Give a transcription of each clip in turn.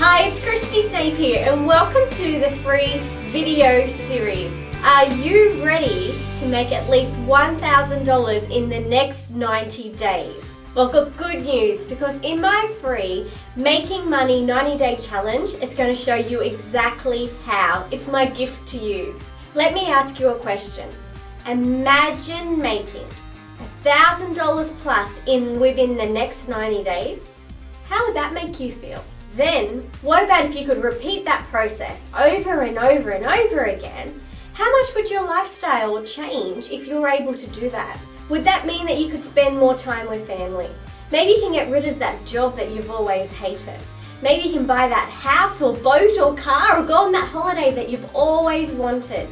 Hi, it's Christy Snape here and welcome to the free video series. Are you ready to make at least $1,000 in the next 90 days? Well, got good news because in my free Making Money 90-Day Challenge, it's going to show you exactly how. It's my gift to you. Let me ask you a question. Imagine making $1,000 plus within the next 90 days. How would that make you feel? Then, what about if you could repeat that process over and over and over again? How much would your lifestyle change if you were able to do that? Would that mean that you could spend more time with family? Maybe you can get rid of that job that you've always hated. Maybe you can buy that house or boat or car or go on that holiday that you've always wanted.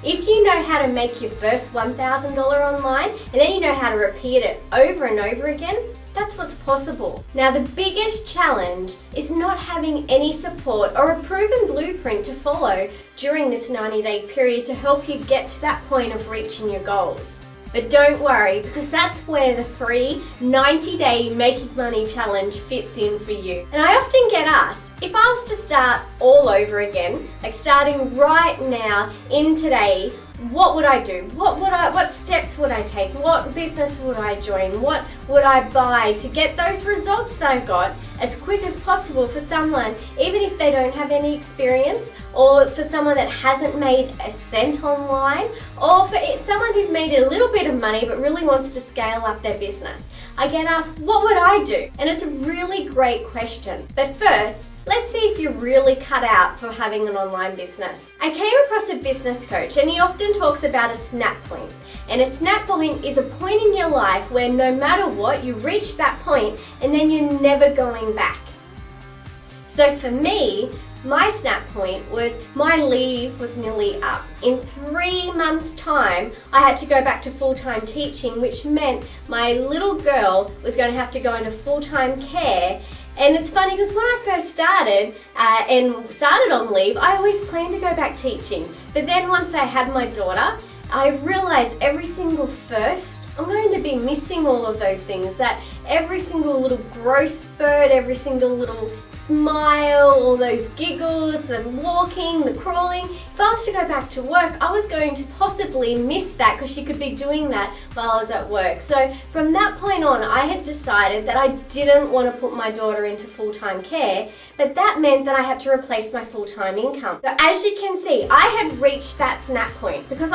If you know how to make your first $1,000 online and then you know how to repeat it over and over again, that's what's possible. Now, the biggest challenge is not having any support or a proven blueprint to follow during this 90-day period to help you get to that point of reaching your goals. But don't worry, because that's where the free 90-day Making Money Challenge fits in for you. And I often get asked, if I was to start all over again, like starting right now in today, what would I do? What steps would I take? What business would I join? What would I buy to get those results that I've got as quick as possible for someone, even if they don't have any experience, or for someone that hasn't made a cent online, or for someone who's made a little bit of money but really wants to scale up their business? I get asked, what would I do? And it's a really great question. But first, let's see if you're really cut out for having an online business. I came across a business coach and he often talks about a snap point. And a snap point is a point in your life where no matter what, you reach that point and then you're never going back. So for me, my snap point was my leave was nearly up. In 3 months' time, I had to go back to full-time teaching, which meant my little girl was going to have to go into full-time care. And it's funny because when I first started on leave, I always planned to go back teaching. But then once I had my daughter, I realized every single first, I'm going to be missing all of those things. That every single little growth spurt, every single little smile, all those giggles, the walking, the crawling. If I was to go back to work, I was going to possibly miss that because she could be doing that while I was at work. So from that point on, I had decided that I didn't want to put my daughter into full-time care, but that meant that I had to replace my full-time income. So as you can see, I had reached that snap point because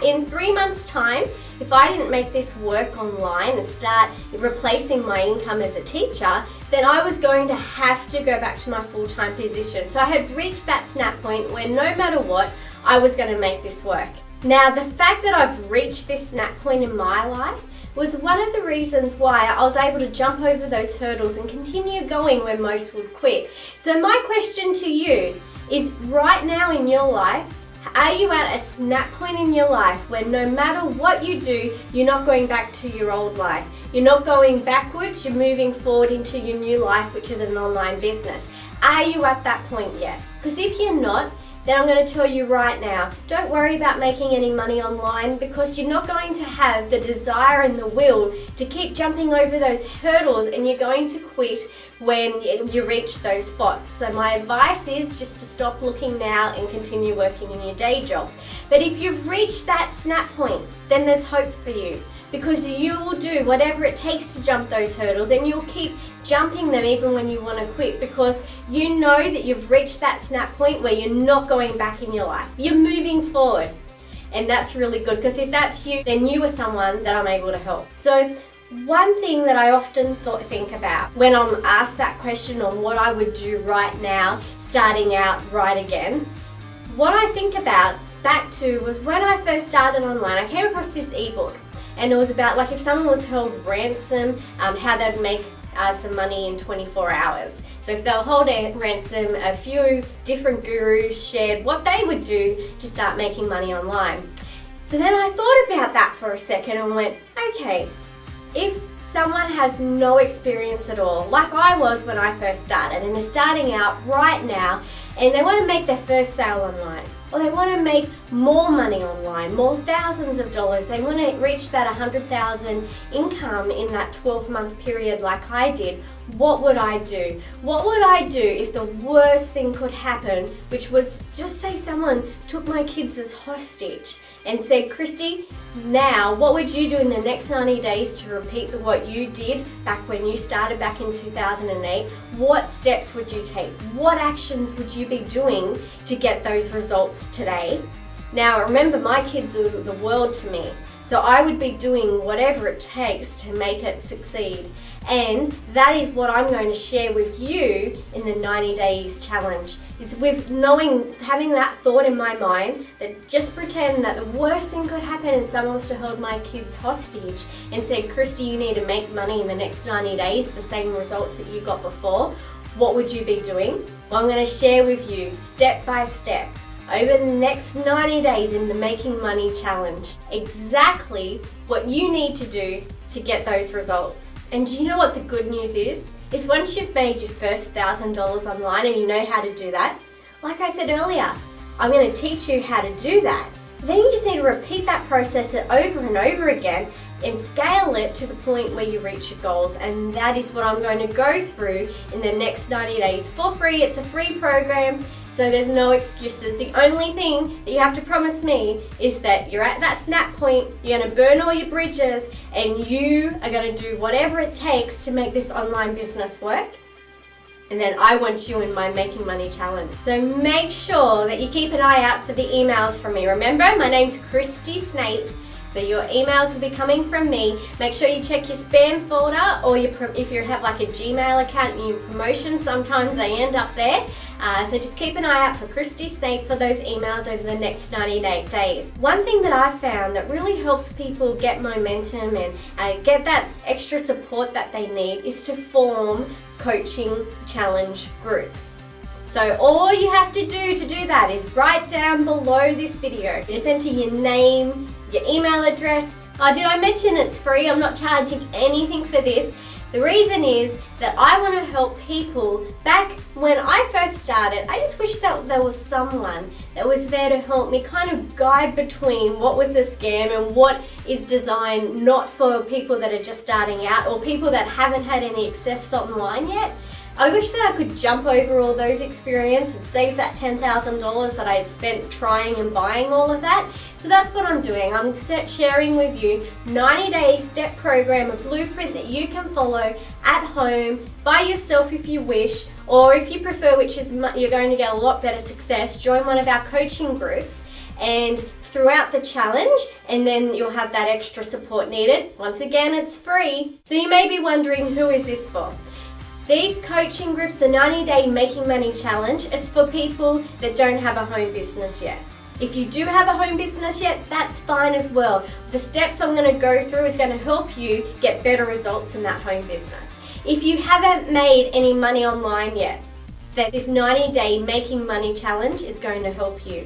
in 3 months' time, if I didn't make this work online and start replacing my income as a teacher, then I was going to have to go back to my full-time position. So I had reached that snap point where no matter what, I was going to make this work. Now, the fact that I've reached this snap point in my life was one of the reasons why I was able to jump over those hurdles and continue going when most would quit. So my question to you is, right now in your life, are you at a snap point in your life where no matter what you do, you're not going back to your old life? You're not going backwards, you're moving forward into your new life, which is an online business. Are you at that point yet? Because if you're not, then I'm going to tell you right now, don't worry about making any money online because you're not going to have the desire and the will to keep jumping over those hurdles and you're going to quit when you reach those spots. So my advice is just to stop looking now and continue working in your day job. But if you've reached that snap point, then there's hope for you because you will do whatever it takes to jump those hurdles and you'll keep jumping them even when you want to quit because you know that you've reached that snap point where you're not going back in your life. You're moving forward. And that's really good because if that's you, then you are someone that I'm able to help. So one thing that I often think about when I'm asked that question on what I would do right now, starting out right again, what I think about back to was when I first started online, I came across this ebook and it was about like if someone was held ransom, how they'd make some money in 24 hours. So if they were holding ransom, a few different gurus shared what they would do to start making money online. So then I thought about that for a second and went, okay, if someone has no experience at all, like I was when I first started, and they're starting out right now, and they want to make their first sale online, or they want to make more money online, more thousands of dollars. They want to reach that 100,000 income in that 12-month period like I did. What would I do? What would I do if the worst thing could happen, which was, just say someone took my kids as hostage and said, Christy, now what would you do in the next 90 days to repeat what you did back when you started back in 2008? What steps would you take? What actions would you be doing to get those results today? Now remember, my kids are the world to me, so I would be doing whatever it takes to make it succeed. And that is what I'm going to share with you in the 90 days challenge, is with having that thought in my mind that just pretend that the worst thing could happen and someone was to hold my kids hostage and said, Christy, you need to make money in the next 90 days, the same results that you got before. What would you be doing? Well, I'm going to share with you step by step over the next 90 days in the Making Money Challenge exactly what you need to do to get those results. And do you know what the good news is? Is once you've made your first $1,000 online and you know how to do that, like I said earlier, I'm going to teach you how to do that. Then you just need to repeat that process over and over again and scale it to the point where you reach your goals. And that is what I'm going to go through in the next 90 days for free. It's a free program, so there's no excuses. The only thing that you have to promise me is that you're at that snap point, you're going to burn all your bridges, and you are going to do whatever it takes to make this online business work. And then I want you in my Making Money Challenge. So make sure that you keep an eye out for the emails from me. Remember, my name's Christy Snape, so your emails will be coming from me. Make sure you check your spam folder, or if you have like a Gmail account and your promotions, sometimes they end up there. So just keep an eye out for Christy Snape for those emails over the next 90 days. One thing that I've found that really helps people get momentum and get that extra support that they need is to form coaching challenge groups. So all you have to do that is write down below this video. Just enter your name, your email address. Oh, did I mention it's free? I'm not charging anything for this. The reason is that I want to help people. Back when I first started, I just wish that there was someone that was there to help me kind of guide between what was a scam and what is designed not for people that are just starting out or people that haven't had any access online yet. I wish that I could jump over all those experiences and save that $10,000 that I had spent trying and buying all of that. So that's what I'm doing. I'm sharing with you 90-day step program, a blueprint that you can follow at home by yourself if you wish, or if you prefer, which is you're going to get a lot better success, join one of our coaching groups and throughout the challenge, and then you'll have that extra support needed. Once again, it's free. So you may be wondering, who is this for? These coaching groups, the 90-day Making Money Challenge, it's for people that don't have a home business yet. If you do have a home business yet, that's fine as well. The steps I'm going to go through is going to help you get better results in that home business. If you haven't made any money online yet, then this 90-day Making Money Challenge is going to help you.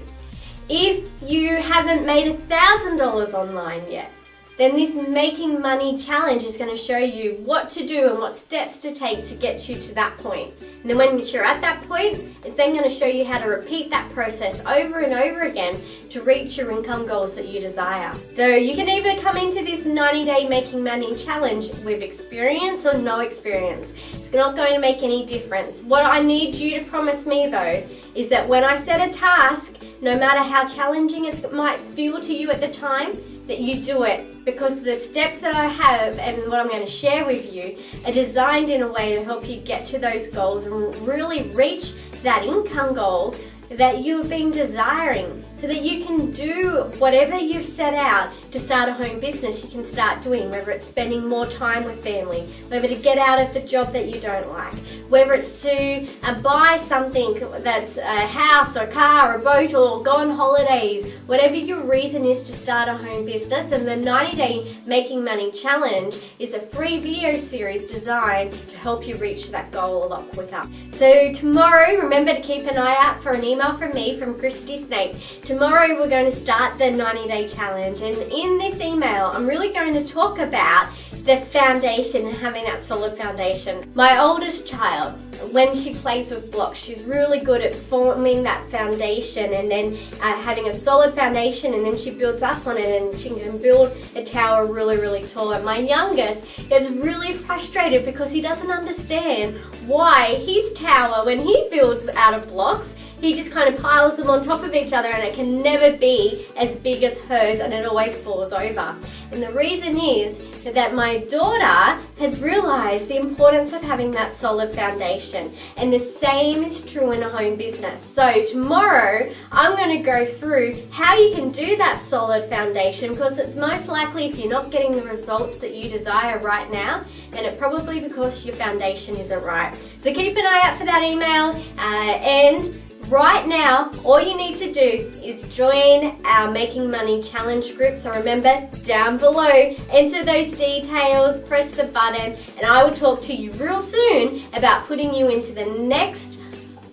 If you haven't made $1,000 online yet, then this Making Money Challenge is going to show you what to do and what steps to take to get you to that point. And then when you're at that point, it's then going to show you how to repeat that process over and over again to reach your income goals that you desire. So you can either come into this 90-day Making Money Challenge with experience or no experience. It's not going to make any difference. What I need you to promise me though is that when I set a task, no matter how challenging it might feel to you at the time, that you do it, because the steps that I have and what I'm going to share with you are designed in a way to help you get to those goals and really reach that income goal that you've been desiring, so that you can do whatever you've set out to start a home business. You can start doing, whether it's spending more time with family, whether to get out of the job that you don't like, whether it's to buy something that's a house or car or a boat or go on holidays, whatever your reason is to start a home business. And the 90-day Making Money Challenge is a free video series designed to help you reach that goal a lot quicker. So tomorrow, remember to keep an eye out for an email from me, from Christy Snape. Tomorrow we're going to start the 90-day challenge, and in this email I'm really going to talk about the foundation and having that solid foundation. My oldest child, when she plays with blocks, she's really good at forming that foundation and then having a solid foundation, and then she builds up on it and she can build a tower really, really tall. And my youngest gets really frustrated because he doesn't understand why his tower, when he builds out of blocks, he just kind of piles them on top of each other and it can never be as big as hers, and it always falls over. And the reason is that my daughter has realized the importance of having that solid foundation, and the same is true in a home business. So tomorrow I'm going to go through how you can do that solid foundation, because it's most likely if you're not getting the results that you desire right now, then it's probably because your foundation isn't right. So keep an eye out for that email, and right now, all you need to do is join our Making Money Challenge group. So remember, down below, enter those details, press the button, and I will talk to you real soon about putting you into the next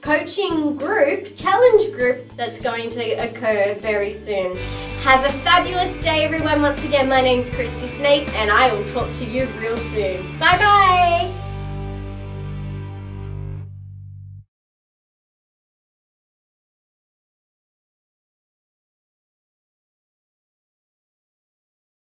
coaching group, challenge group, that's going to occur very soon. Have a fabulous day, everyone. Once again, my name's Christy Snape, and I will talk to you real soon. Bye-bye.